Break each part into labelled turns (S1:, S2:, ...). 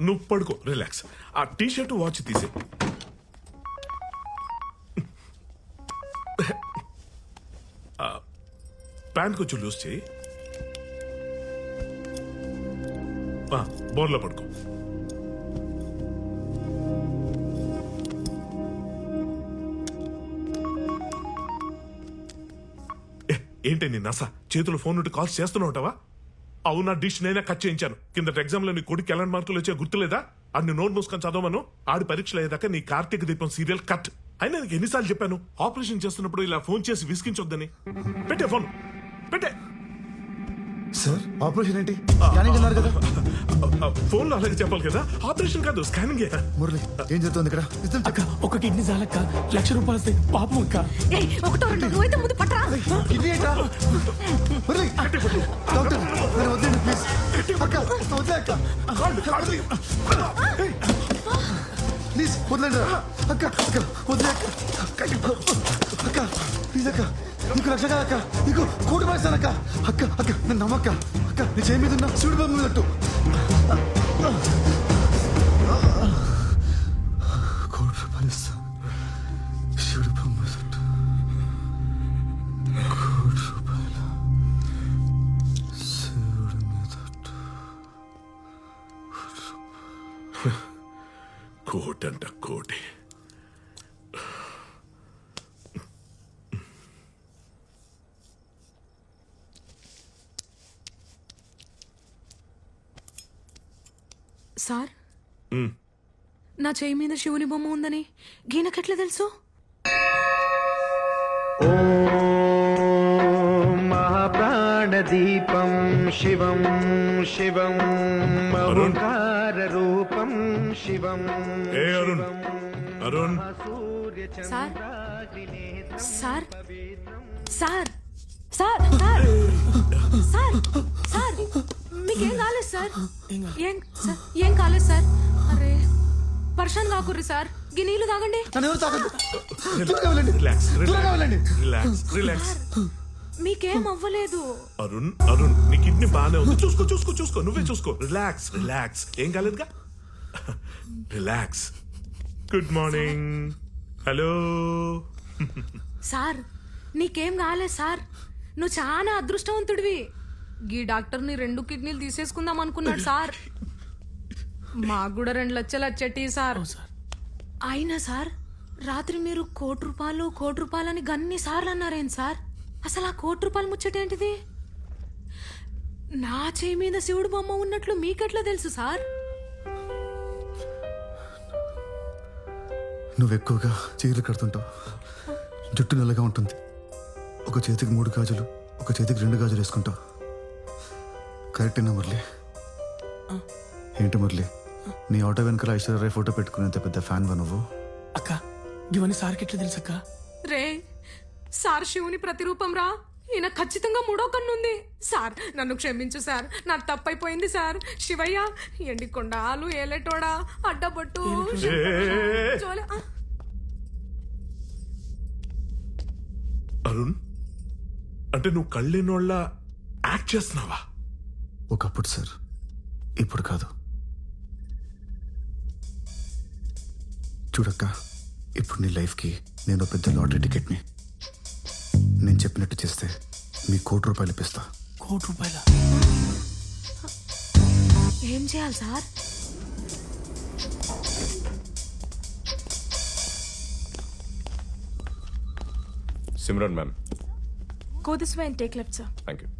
S1: నువ్వు పడుకో, రిలాక్స్. ఆ టీ షర్ట్ వాచ్ తీసే. ప్యాంట్ కొంచెం లూజ్ చేయి. బోర్లో పడుకో. ఏంటి నీ నస? చేతులు ఫోన్ నుండి కాల్స్ చేస్తూనే ఉంటావా? అవునా, డిష్ నైనా కట్ చేయించాను. కింద ఎగ్జామ్ లో నీ కొడుకు ఎలాంటి మార్కులు వచ్చా గుర్తులేదా? ఆడిని నోట్ మూసుకొని చదవమను. ఆడి పరీక్షలు అయ్యేదాకా నీ కార్తీక దీపం సీరియల్ కట్. అయినా నీకు ఎన్నిసార్లు చెప్పాను ఆపరేషన్ చేస్తున్నప్పుడు ఇలా ఫోన్ చేసి విసిగించొద్దని? పెట్టే ఫోన్, పెట్టే.
S2: సార్ ఆపరేషన్ ఏంటి? స్కానింగ్ అన్నారు కదా.
S1: ఫోన్ లో అలాగే చెప్పాలి కదా. ఆపరేషన్ కాదు, స్కానింగ్.
S2: మురళి ఏం జరుగుతుంది ఇక్కడ?
S3: అక్క ఒక కిడ్నీ చాలక్క, ₹1,00,000 పాపం అక్క.
S4: ఒకటో రెండు నువ్వైతే ముందు పట్టరా.
S2: కిడ్నీ ఏంటా? మురళి డాక్టర్ నేను వద్దండి ప్లీజ్. అక్క వద్దే అక్క, ప్లీజ్ వదలండి అక్క. అక్క వద్దే అక్క. అక్క ప్లీజ్ అక్క, నీకు లక్ష కాదు అక్క, నీకు కోటి పైస్తాను అక్క. అక్క అక్క నన్ను నమ్మక్క. అక్క నీ చేయి మీద ఉన్న శివుడి బొమ్మ మీద ₹1,00,000 ఇస్తా. శివుడి బొమ్మ మీద ₹1,00,000 శివుడి మీద.
S1: కోటంట కోటి.
S4: సార్, నా చేయి మీద శివుని బొమ్మ ఉందని గీనకెట్లా తెలుసు?
S5: మహాప్రాణదీపం శివం శివం ఓంకార రూపం Shivam.
S1: Arun, Arun.
S4: Sir sir sir sir sir sir sir మీకేం కాలేదు సార్? ఏం కాలేదు సార్? అరే వర్షం కాకుర్రి సార్, గీ నీళ్లు తాగండి. మీకేం అవ్వలేదు.
S1: అరుణ్, అరుణ్ నీ కిడ్నీ బాగానే ఉంది. చూసుకో చూసుకో చూసుకో, నువ్వే చూసుకో. రిలాక్స్ రిలాక్స్, ఏం కాలేదుగా. Relax. Good morning. Hello
S4: sir, నీకేం కాలేదు సార్. నువ్వు చాలా అదృష్టవంతుడివి. గీ డాక్టర్ని 2 కిడ్నీలు తీసేసుకుందాం అనుకున్నాడు సార్. మాకు కూడా 2 లక్షలు వచ్చేటి సార్. అయినా సార్, రాత్రి మీరు ₹1,00,000 అని గన్ని సార్లు అన్నారేం సార్? అసలు ఆ ₹1,00,000 ముచ్చటేంటిది? నా చేయి మీద శివుడు బొమ్మ ఉన్నట్లు మీకెట్లా తెలుసు సార్?
S2: నువ్వు ఎక్కువగా చీరలు కడుతుంటావు, జుట్టు నల్లగా ఉంటుంది. ఒక చేతికి 3 గాజులు, ఒక చేతికి 2 గాజులు వేసుకుంటావు. కరెక్టేనా మురళి? ఏంటి మురళి, నీ ఆటో వెనకాల ఐశ్వర్య ఫోటో పెట్టుకునేంత పెద్ద ఫ్యాన్ వా నువ్వు?
S3: అక్క ఇవన్నీ సార్కి ఎట్లా తెలుసు అక్క?
S4: రే సార్, శివుని ప్రతిరూపం రా. ఈయన ఖచ్చితంగా 3వ కన్నుంది. సార్ నన్ను క్షమించు సార్, నాకు తప్పైపోయింది సార్. శివయ్య, ఎండికొండ ఆలు ఏలేటోడా అడ్డబొట్టు.
S1: అరుణ్, అంటే నువ్వు కళ్ళేనోళ్ళ యాక్ట్ చేస్తున్నావా?
S2: ఒకప్పుడు సార్, ఇప్పుడు కాదు. చూడక్క, ఇప్పుడు నీ లైఫ్కి నేను పెద్ద లాటరీ టికెట్ని. నేను చెప్పినట్టు చేస్తే మీ ₹1,00,000 ఇప్పిస్తా.
S3: ₹1,00,000?
S4: ఏం చేయాలి sir?
S6: Simran ma'am.
S4: Go this way and take left, sir.
S6: Thank you.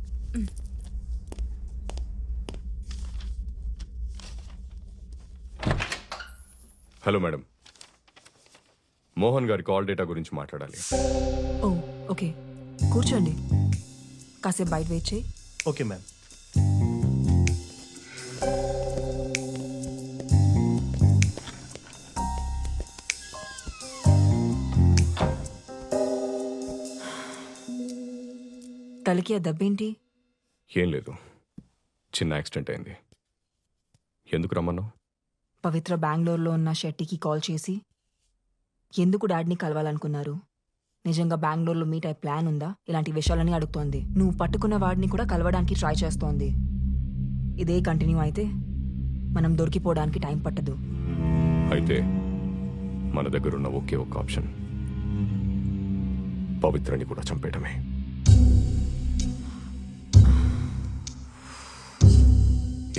S6: Hello madam, Mohan గారి కాల్ డేటా గురించి మాట్లాడాలి.
S7: ఓ ఓకే, కూర్చోండి. కాసేపు బయట వెయిట్ చేయి.
S3: Okay ma'am.
S7: తలకి ఆ దెబ్బేంటి?
S6: ఏం లేదు, చిన్న యాక్సిడెంట్ అయింది. ఎందుకు రమ్మన్నావు?
S7: పవిత్ర బెంగళూరులో ఉన్న షెట్టికి కాల్ చేసి ఎందుకు డాడీని కలవాలనుకున్నారు, నిజంగా బెంగళూరులో మీట్ అయ్యే ప్లాన్ ఉందా, ఇలాంటి విషయాలని అడుగుతోంది. నువ్వు పట్టుకున్న వాడిని కూడా కలవడానికి ట్రై చేస్తోంది. ఇదే కంటిన్యూ అయితే మనం దొరికిపోవడానికి టైం పట్టదు.
S6: అయితే మన దగ్గర ఉన్న ఒకే ఒక ఆప్షన్ పవిత్రని కూడా చంపేయటమే.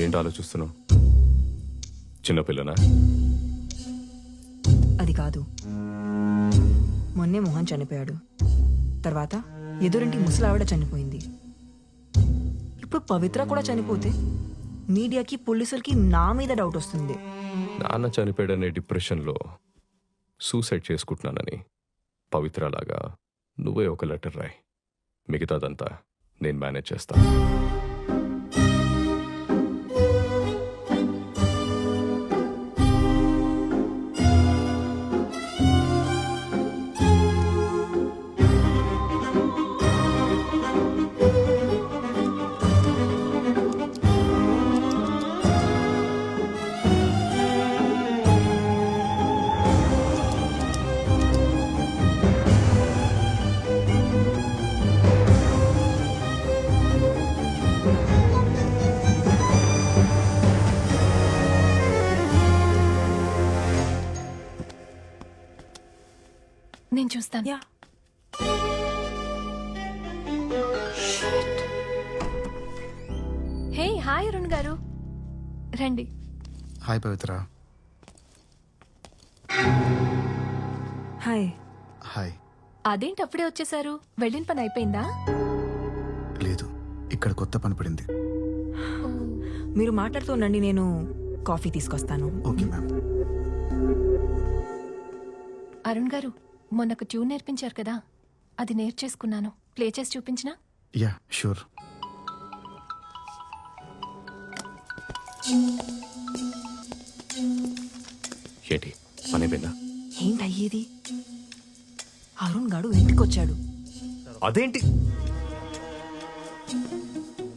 S6: ఏంటి ఆలోచిస్తున్నావు? చిన్నపిల్లనా?
S7: అది కాదు. మొన్నే మోహన్ చనిపోయాడు, తర్వాత ఎదురింటి ముసలావిడ చనిపోయింది. ఇప్పుడు పవిత్ర కూడా చనిపోతే మీడియాకి పోలీసులకి నా మీద డౌట్ వస్తుంది.
S6: నాన్న చనిపోయాడనే డిప్రెషన్లో సూసైడ్ చేసుకుంటున్నానని పవిత్రలాగా నువ్వే ఒక లెటర్ రాయి. మిగతాదంతా నేను మేనేజ్ చేస్తాను.
S8: నేను చూస్తాను.
S7: యా,
S8: హే హాయ్ అరుణ్ గారు, రండి.
S2: హాయ్ పవిత్ర.
S7: హాయ్.
S2: హాయ్.
S8: అదేంటి అప్పుడే వచ్చేసారు? వెళ్ళిన పని అయిపోయిందా?
S2: లేదు, ఇక్కడ కొత్త పని పడింది.
S7: మీరు మాట్లాడుతూ ఉండండి, నేను కాఫీ తీసుకొస్తాను.
S2: Okay ma'am.
S8: అరుణ్ గారు, మొన్న ఒక ట్యూన్ నేర్పించారు కదా, అది నేర్చేసుకున్నాను. ప్లే చేసి చూపించినా?
S2: Yeah sure.
S6: ఏంటి పనైపోయిందా?
S7: ఏంటయ్యేది? అరుణ్ గాడు ఇంటికొచ్చాడు.
S6: అదేంటి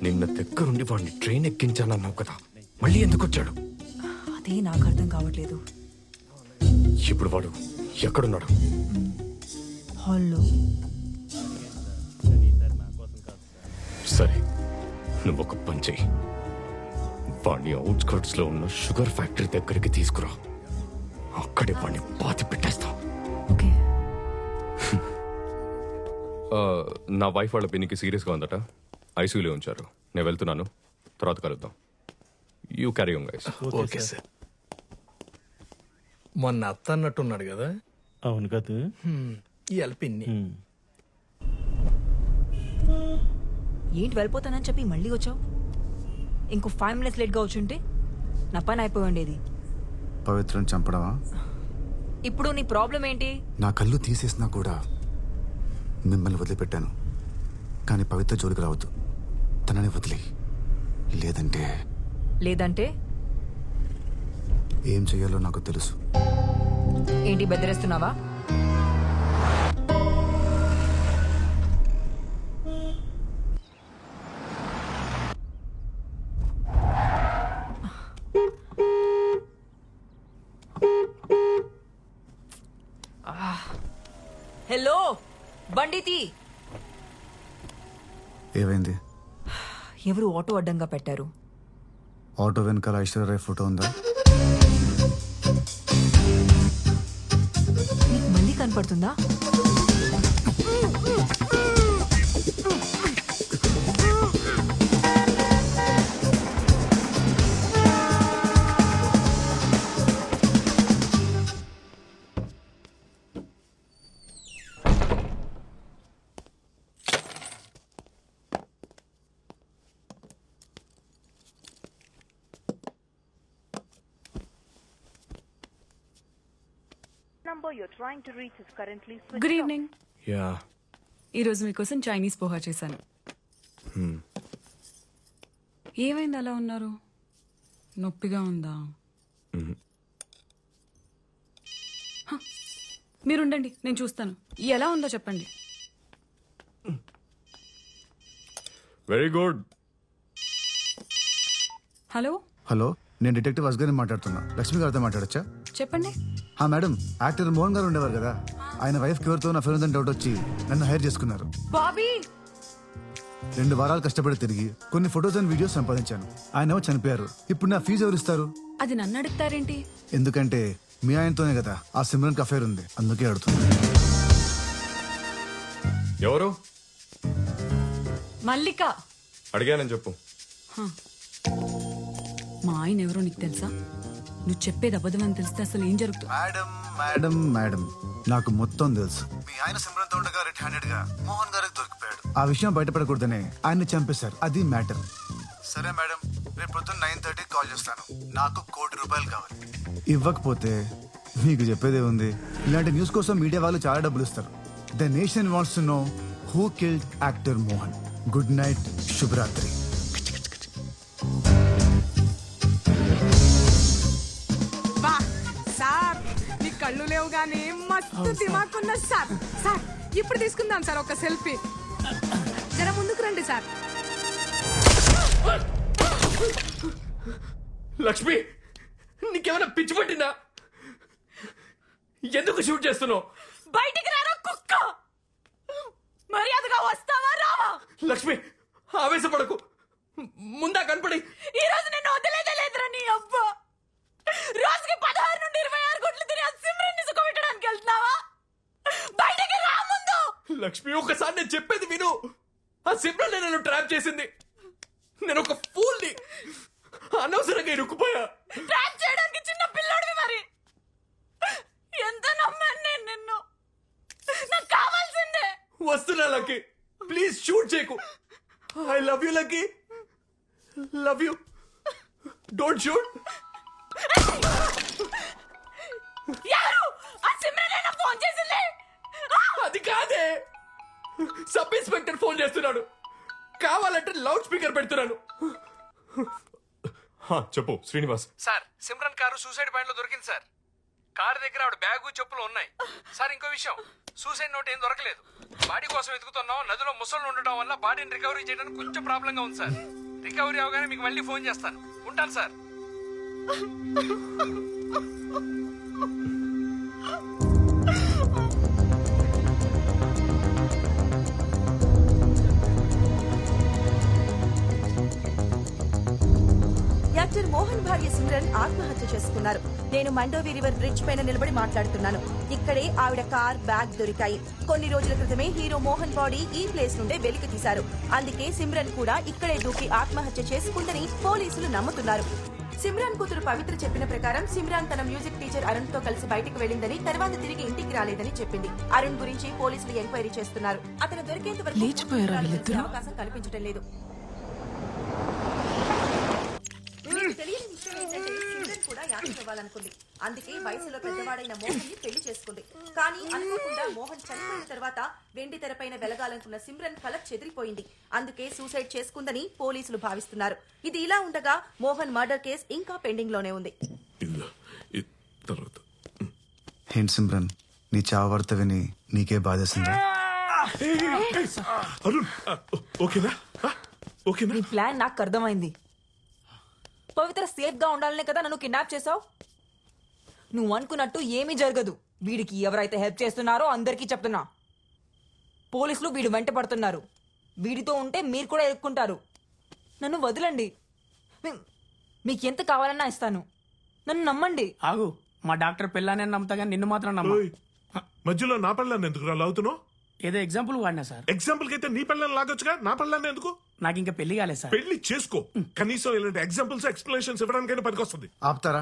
S6: నిన్న దగ్గరుండి వాడిని ట్రైన్ ఎక్కించానన్నావు కదా, మళ్ళీ ఎందుకు వచ్చాడు?
S7: అదే నాకు అర్థం కావట్లేదు.
S6: ఇప్పుడు వాడు ఎక్కడున్నాడు?
S7: హాల్లో.
S6: సరే, నువ్వు ఒక పని చెయ్యి. వాడిని అవుట్స్కర్ట్స్ లో ఉన్న షుగర్ ఫ్యాక్టరీ దగ్గరికి తీసుకురా. అక్కడే వాడిని పాతి పెట్టేస్తా.
S7: ఓకే.
S6: నా వైఫ్ వాళ్ళ పిన్నికి సీరియస్గా ఉందట, ఐసీయూలో ఉంచారు. నేను వెళ్తున్నాను, తర్వాత కలుద్దాం. You carry on guys.
S3: Okay sir. మొన్న అత్త అన్నట్టున్నాడు కదా.
S9: అవును కదా.
S3: ఈ అల్పిన్ని
S7: ఏంటి వెళ్ళిపోతానని చెప్పి మళ్ళీ వచ్చావు? ఇంకో 5 minutes లేట్గా వచ్చుంటే నా పని అయిపోయి ఉండేది.
S2: పవిత్రని చంపడమా?
S7: ఇప్పుడు నీ ప్రాబ్లం ఏంటి?
S2: నా కళ్ళు తీసేసినా కూడా మిమ్మల్ని వదిలిపెట్టాను, కానీ పవిత్ర జోలికి రావద్దు. తనని వదిలి. లేదంటే
S7: లేదంటే
S2: ఏం చెయ్యాలో నాకు తెలుసు.
S7: ఏంటి బెదిరేస్తున్నావా? హలో బండితి.
S2: ఏమైంది?
S7: ఎవరు ఆటో అడ్డంగా పెట్టారు.
S2: ఆటో వెనకాల ఐశ్వర్యరాయ్ ఫోటో ఉందా?
S7: నీకు మళ్ళీ కనపడుతుందా?
S10: Good evening.
S6: యా.
S10: ఈరోజు మీకోసం చైనీస్ పోహా చేశాను. ఏమైంది అలా ఉన్నారు? నొప్పిగా ఉందా? హ, మీరుండండి, నేను చూస్తాను. ఎలా ఉందో చెప్పండి.
S6: Very good.
S10: హలో
S2: హలో, నేను డిటెక్టివ్ అస్గర్ని మాట్లాడుతున్నా. లక్ష్మి గారితో మాట్లాడచ్చా?
S10: చెప్పండి.
S2: మేడం, యాక్టర్ మోహన్ గారు ఉండేవారు కదా, ఆయన వైఫ్ ఎవరితో నా ఫిల్మ్ డౌట్ వచ్చి నన్ను హైర్ చేసుకున్నారు.
S10: బాబీ
S2: 2 వారాలు కష్టపడి తిరిగి కొన్ని ఫొటోస్ అండ్ వీడియోస్ సంపాదించాను. ఆయన చనిపోయారు. ఇప్పుడు నా ఫీజు ఎవరు ఇస్తారు?
S10: అది నన్ను అడుగుతారేంటి?
S2: ఎందుకంటే మీ ఆయనతోనే కదా ఆ సిమ్రన్ అఫైర్ ఉంది, అందుకే అడుగుతుంది.
S6: ఎవరు
S10: మల్లిక.
S6: అడిగానని చెప్పు.
S10: మా ఆయన ఎవరో నీకు తెలుసా? నువ్వు చెప్పేది అబద్ధం అని తెలిస్తే అసలు ఏం జరుగుతుంది?
S2: మేడం మేడం మేడం, నాకు మొత్తం తెలుసు. మీ ఆయన సిమ్రన్ తో ఉండగా రెడ్ హ్యాండెడ్ గా మోహన్ గారికి దొరికిపోయాడు. ఆ విషయం బయటపడకూడదనే ఆయన్ని చంపేశారు. అది మ్యాటర్. సరే మేడం, రేపు పొద్దున్న 9:30 కాల్ చేస్తాను. నాకు ₹1 కోటి కావాలి. ఇవ్వకపోతే మీకు చెప్పేదే ఉంది. ఇలాంటి న్యూస్ కోసం మీడియా వాళ్ళు చాలా డబ్బులు ఇస్తారు. The nation wants to know who killed actor Mohan. Good night, శుభరాత్రి.
S4: సార్ నీ కళ్ళు లేవు గానీ మస్తు దిమాకున్న సార్. సార్ ఇప్పుడు తీసుకుందాం సార్ ఒక సెల్ఫీ. జర ముందుకు రండి సార్.
S3: లక్ష్మి, నీకేమైనా పిచ్చి పట్టిందా? ఎందుకు షూట్ చేస్తున్నావు?
S10: బయటికి రారా కుక్క! మర్యాదగా వస్తావా రావా?
S3: లక్ష్మి, ఆవేశపడకు. ముందా కనపడి.
S10: ఈ రోజు నేను వదిలేదే లేదురా నీ అబ్బా. రోజుకి 16 నుండి 26 గుడ్లు తిని ఆ సిమ్రన్ని సుఖపెట్టడానికి వెళ్తున్నావా? బయటికి రా ముందు.
S3: లక్ష్మి, ఒకసారి నేను చెప్పేది విను. ఆ సిమ్రన్ నన్ను ట్రాప్ చేసింది. నేను ఒక ఫూల్ని. అనవసరంగా ఇరుక్కుపోయా.
S10: ట్రాప్ చేయడానికి చిన్న పిల్లోడివి మరి. ఎంత నమ్మాను నేను నిన్ను. నాకు కావాల్సిందే.
S3: వస్తున్నా లక్కీ, ప్లీజ్ షూట్ చేయకు. I love you lucky, love you. Don't shoot.
S10: ఎవరు? ఆ సిమ్రన్ ఫోన్ చేసింది.
S3: అది కాదే, సబ్ ఇన్స్పెక్టర్ ఫోన్ చేస్తున్నాడు. కావాలంటే లౌడ్ స్పీకర్ పెడుతున్నాను. చెప్పు Srinivas.
S9: Sir, Simran car suicide point లో దొరికింది సార్. కారు దగ్గర ఆవిడ బ్యాగు చెప్పులు ఉన్నాయి సార్. ఇంకో విషయం, సూసైడ్ నోట్ ఏం దొరకలేదు. బాడీ కోసం వెతుకుతున్నాం. నదిలో ముసళ్ళు ఉండటం వల్ల బాడీని రికవరీ చేయడానికి కొంచెం ప్రాబ్లంగా ఉంది సార్. రికవరీ అవగానే మీకు మళ్ళీ ఫోన్ చేస్తాను. ఉంటాను సార్.
S11: యాక్టర్ మోహన్ భార్య సిమ్రన్ ఆత్మహత్య చేసుకున్నారు. నేను మండోవి రివర్ బ్రిడ్జ్ పైన నిలబడి మాట్లాడుతున్నాను. ఇక్కడే ఆవిడ కార్, బ్యాగ్ దొరికాయి. కొన్ని రోజుల క్రితమే హీరో మోహన్ బాడీ ఈ ప్లేస్ నుండే వెలికి తీశారు. అందుకే సిమ్రన్ కూడా ఇక్కడే దూకి ఆత్మహత్య చేసుకుందని పోలీసులు నమ్ముతున్నారు. సిమ్రాన్ కూతురు పవిత్ర చెప్పిన ప్రకారం సిమ్రాన్ తన మ్యూజిక్ టీచర్ అరుణ్ తో కలిసి బయటకు వెళ్లిందని, తర్వాత తిరిగి ఇంటికి రాలేదని చెప్పింది. అరుణ్ గురించి పోలీసులు ఎంక్వైరీ చేస్తున్నారు. అతను దొరికేంత వరకు అవకాశం కల్పించడం లేదు. తెలియని విషయం ఏంటంటే సిమ్రన్ కూడా యాక్టర్ అవ్వాలనుకుంది. అందుకే వయసులో పెద్దవాడైన మోహన్ ని పెళ్లి చేసుకుంది. కానీ అనుకోకుండా మోహన్ చనిపోయిన తర్వాత వెండి తెరపైన వెలగాలనుకున్న సిమ్రన్ కల చెదిరిపోయింది. అందుకే సూసైడ్ చేసుకుందని పోలీసులు భావిస్తున్నారు. ఇది ఇలా ఉండగా మోహన్ మర్డర్ కేసు ఇంకా పెండింగ్ లోనే ఉంది.
S2: ఏంటి సిమ్రన్, నీ చావు వార్త విని నీకే బాధేసిందా?
S7: నీ ప్లాన్ నాకు అర్థమైంది. పవిత్ర సేఫ్ గా ఉండాలనే కదా నన్ను కిడ్నాప్ చేసావు. నువ్వు అనుకున్నట్టు ఏమీ జరగదు. వీడికి ఎవరైతే హెల్ప్ చేస్తున్నారో అందరికీ చెప్తున్నా. పోలీసులు వీడు వెంట పడుతున్నారు. వీడితో ఉంటే మీరు కూడా ఎదుర్కొంటారు. నన్ను వదలండి. మీకెంత కావాలన్నా ఇస్తాను. నన్ను నమ్మండి.
S3: ఆగు, మా డాక్టర్ పిల్లానే నమ్ముతా కానీ నిన్ను మాత్రం నమ్మ.
S1: మధ్యలో నా పిల్లాన్ని ఎందుకు లాగుతున్నావు?
S3: ఏదో ఎగ్జాంపుల్ వాడినా సార్.
S1: ఎగ్జాంపుల్ అయితే నీ పిల్లని లాగొచ్చుగా, నా పిల్లాన్ని ఎందుకు?
S3: నాకు ఇంకా పెళ్లి కాలేదు సార్.
S1: పెళ్లి చేసుకో. కనీసం ఇలాంటి ఎగ్జాంపుల్స్, ఎక్స్ప్లెనేషన్స్ ఇవ్వడానికైనా పనికొస్తుంది.
S2: ఆపుతారా?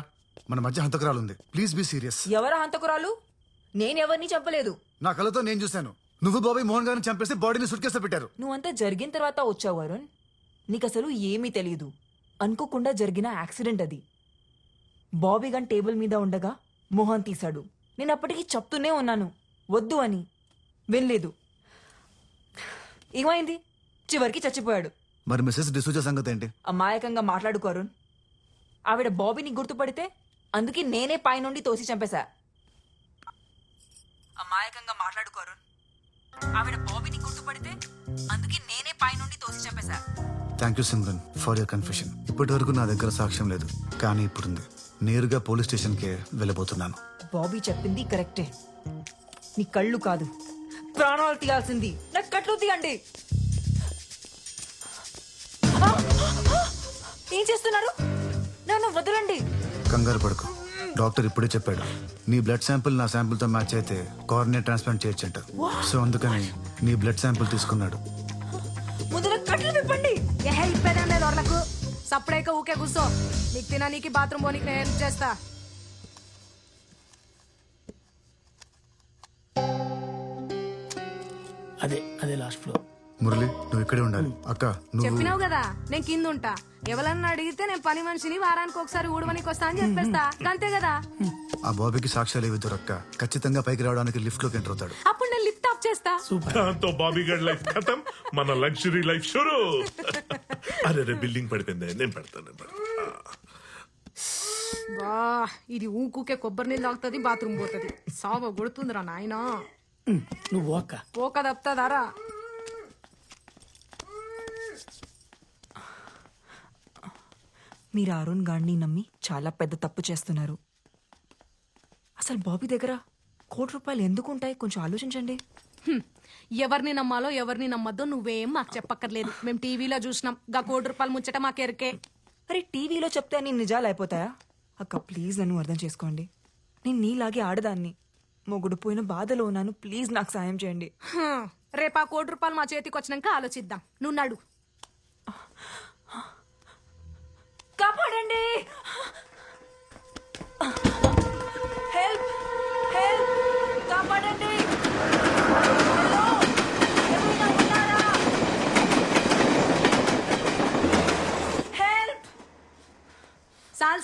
S2: మన మధ్య హంతకురాలు ఉంది. Please be serious.
S7: ఎవరా హంతకురాలు? నేనెవరిని చంపలేదు.
S2: నా కళ్ళతో నేను చూశాను. నువ్వు బాబీ మోహన్ గారిని చంపేసి బాడీని సుట్కేస్లో పెట్టారు.
S7: నువ్వంతా జరిగిన తర్వాత వచ్చావు అరుణ్. నీకు అసలు ఏమీ తెలియదు. అనుకోకుండా జరిగిన యాక్సిడెంట్ అది. బాబీ గన్ టేబుల్ మీద ఉండగా మోహన్ తీశాడు. నేను అప్పటికి చెప్తూనే ఉన్నాను వద్దు అని. వినలేదు. ఏమైంది? చివరికి చచ్చిపోయాడు.
S2: మరి మిసెస్ డిసూజా సంగతి ఏంటి?
S7: అమాయకంగా మాట్లాడుకో అరుణ్. ఆవిడ బాబీని గుర్తుపడితే అందుకే నేనే పైనుండి తోసి చంపేశా. అమాయకంగా మాట్లాడుకో అరుణ్. ఆవిడ బాబీని గుర్తుపడితే అందుకే నేనే పైనుండి తోసి చంపేశా.
S2: Thank you Simran for your confession. ఇప్పటి వరకు నా దగ్గర సాక్ష్యం లేదు, కానీ ఇప్పుడుంది. నేరుగా పోలీస్ స్టేషన్కే వెళ్ళబోతున్నాను.
S7: బాబీ చెప్పింది కరెక్టే. నీ కళ్ళు కాదు, ప్రాణాలు తీయాల్సింది. నా కట్లు తీయండి. ఏం చేస్తున్నారు? నన్ను వదలండి.
S2: కంగారు పడుకో, డాక్టర్ ఇప్పుడే చెప్పాడు నీ బ్లడ్ శాంపుల్ నా శాంపుల్ తో మ్యాచ్ అయితే కార్నియా ట్రాన్స్ప్లాంట్ చేయొచ్చంట. సో అందుకని నీ బ్లడ్ శాంపుల్ తీసుకున్నాడు.
S7: ముందర కట్లు విప్పండి.
S4: ఇప్పేదేం లేదు వాళ్ళకు. సప్పుడైక ఊకే కూర్చో. నీకు తిననీకి బాత్రూమ్ పోనీకి నేను హెల్ప్ చేస్తా.
S3: అదే లాస్ట్ ఫ్లోర్.
S2: మురళి నువ్వు ఇక్కడే ఉండాలి. అక్క నువ్వు
S4: చెప్పినావు కదా నేను కింద ఉంటా. ఎవరన్నా అడిగితే నేను పని మనిషిని వారానికి ఒకసారి ఊడమనికి వస్తా అని చెప్పేస్తా. అంతే కదా.
S2: ఆ బాబీకి సాక్ష్యాలు ఏవి దొరక్క ఖచ్చితంగా పైకి రావడానికి లిఫ్ట్ లోకి ఎంటర్ అవుతాడు.
S4: అప్పుడు నేను లిఫ్ట్ ఆఫ్ చేస్తా.
S1: దాంతో బాబీ గడ్ లైఫ్ ఖతం, మన లగ్జరీ లైఫ్ షురూ. అరే బిల్డింగ్ పడిపోయింది, నేను పెడతాను.
S4: వా ఇది ఊకుకే కొబ్బరి నీళ్ళు తాగుతుంది, బాత్రూమ్ పోతుంది. సావ కొడుతుందిరా నాయనా.
S3: నువ్వు ఒక్క
S4: పోక తప్పుతాదారా.
S7: మీరు అరుణ్ గాడిని నమ్మి చాలా పెద్ద తప్పు చేస్తున్నారు. అసలు బాబీ దగ్గర ₹1,00,00,000 ఎందుకు ఉంటాయి? కొంచెం ఆలోచించండి.
S4: ఎవరిని నమ్మాలో ఎవరిని నమ్మద్దో నువ్వేం మాకు చెప్పక్కర్లేదు. మేము టీవీలో చూసినాం. గా ₹1,00,00,000 ముచ్చట మాకెరికే.
S7: అరే టీవీలో చెప్తే అన్ని నిజాలు అయిపోతాయా? అక్క ప్లీజ్ నన్ను అర్థం చేసుకోండి. నేను నీలాగే ఆడదాన్ని. మొగుడు పోయిన బాధలో ఉన్నాను. ప్లీజ్ నాకు సాయం చేయండి.
S4: రేపు ఆ ₹1,00,00,000 మా చేతికి వచ్చినాక ఆలోచిద్దాం. నువ్వు నడు.
S7: కాపాడండి. హెల్ప్ హెల్ప్ కాపాడండి. హెల్ప్.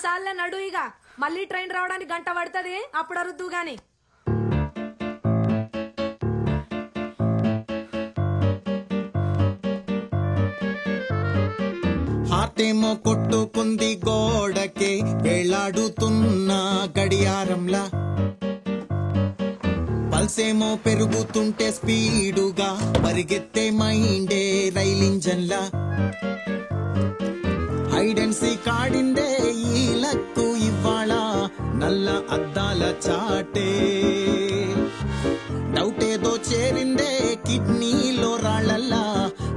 S4: సాల్లే నడు. ఇక మళ్ళీ ట్రైన్ రావడానికి గంట పడుతుంది. అప్పుడు అరుద్దు గాని.
S12: హార్టేమో కొట్టుకుంది గోడకే వేలాడుతున్న గడియారంలా, పల్సేమో పెరుగుతుంటే స్పీడుగా పరిగెత్తే మైండే రైలింజన్లా, హైడ్ అండ్ సీక్ ఆడిందే ఈ లక్కు ఇవ్వాళ నల్ల అద్దాల చాటే, డౌటేదో చేరిందే కిడ్నీలో రాళ్ళల్లా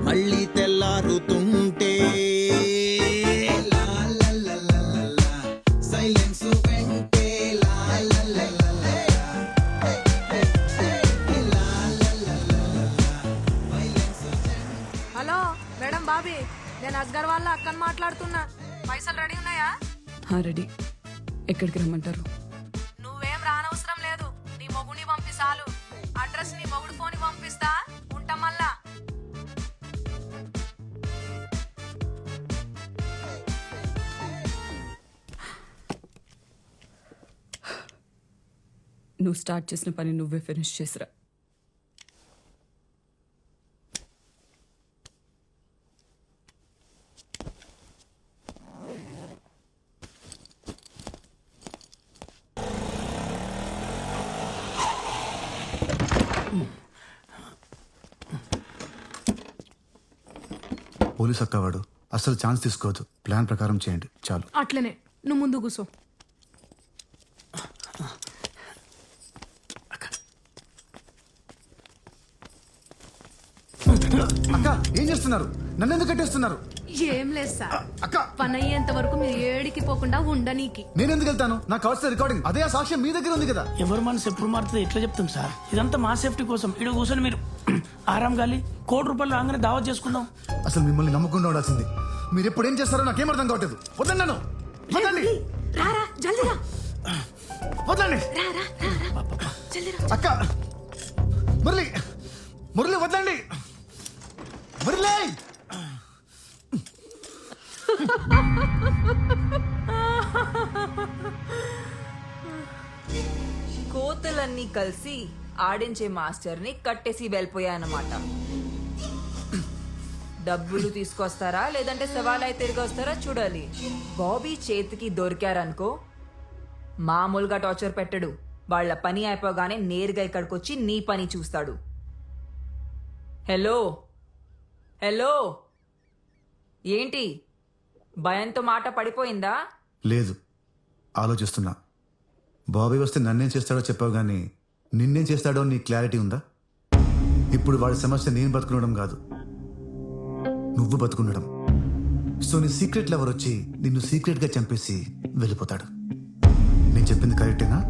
S12: మళ్ళీ తెల్లారుతుంటే,
S4: హలో మేడం బాబీ, నేను అస్గర్ వాళ్ళ అక్కని మాట్లాడుతున్నా. పైసలు రెడీ ఉన్నాయా?
S7: రెడీ. ఎక్కడికి రమ్మంటారు?
S4: నువ్వేం రానవసరం లేదు. నీ మొగుడిని పంపి చాలు. అడ్రస్ నీ మొగుడు ఫోన్ పంపిస్తా. ఉంటాం మళ్ళా.
S13: నువ్వు స్టార్ట్ చేసిన పని నువ్వే ఫినిష్ చేసిరా.
S2: పోలీస్ అక్కవాడు అసలు ఛాన్స్ తీసుకోవద్దు. ప్లాన్ ప్రకారం చేయండి చాలు.
S4: అట్లనే నువ్వు ముందు కూసో.
S2: అక్క ఏం చేస్తున్నారు? నన్ను ఎందుకు కట్టేస్తున్నారు?
S4: ఏం లేదు సార్. పని అయ్యేంత వరకు మీరు ఏడికి పోకుండా ఉండనీకి.
S2: నేను ఎందుకు వెళ్తాను? నాకు కావాల్సిన రికార్డింగ్ అదే. ఆ సాక్ష్యం మీ దగ్గర ఉంది కదా.
S3: ఎవరు మనసు ఎప్పుడు మారుతుంది ఎట్లా చెప్తాం సార్? ఇదంతా మా సేఫ్టీ కోసం. ఇక్కడ కూర్చొని మీరు ఆరాం గాలి ₹1,00,00,000 రాగానే దావత్ చేసుకుందాం.
S2: అసలు మిమ్మల్ని నమ్మకుండా ఉండాల్సింది. మీరు ఎప్పుడు ఏం చేస్తారో నాకేం అర్థం కావట్లేదు. వద్దండి నన్ను. వద్దండి. వద్దండి అక్క. మురళి మురళి వద్దండి. మురళి
S7: కోతులన్నీ కలిసి ఆడించే మాస్టర్ని కట్టేసి వెళ్ళిపోయాయన్నమాట. డబ్బులు తీసుకొస్తారా లేదంటే సవాలై తిరిగి వస్తారా చూడాలి. బాబీ చేతికి దొరికారనుకో మామూలుగా టార్చర్ పెట్టడు. వాళ్ళ పని అయిపోగానే నేరుగా ఇక్కడికొచ్చి నీ పని చూస్తాడు. హలో హలో ఏంటి భయంతో మాట పడిపోయిందా?
S2: లేదు, ఆలోచిస్తున్నా. బాబీ వస్తే నన్నేం చేస్తాడో చెప్పావు కానీ నిన్నేం చేస్తాడో నీ క్లారిటీ ఉందా? ఇప్పుడు వాడి సమస్య నేను బతుకునడం కాదు, నువ్వు బతుకుండడం. సో నీ సీక్రెట్ లవర్ వచ్చి నిన్ను సీక్రెట్ గా చంపేసి వెళ్ళిపోతాడు. నేను చెప్పింది కరెక్టేనా?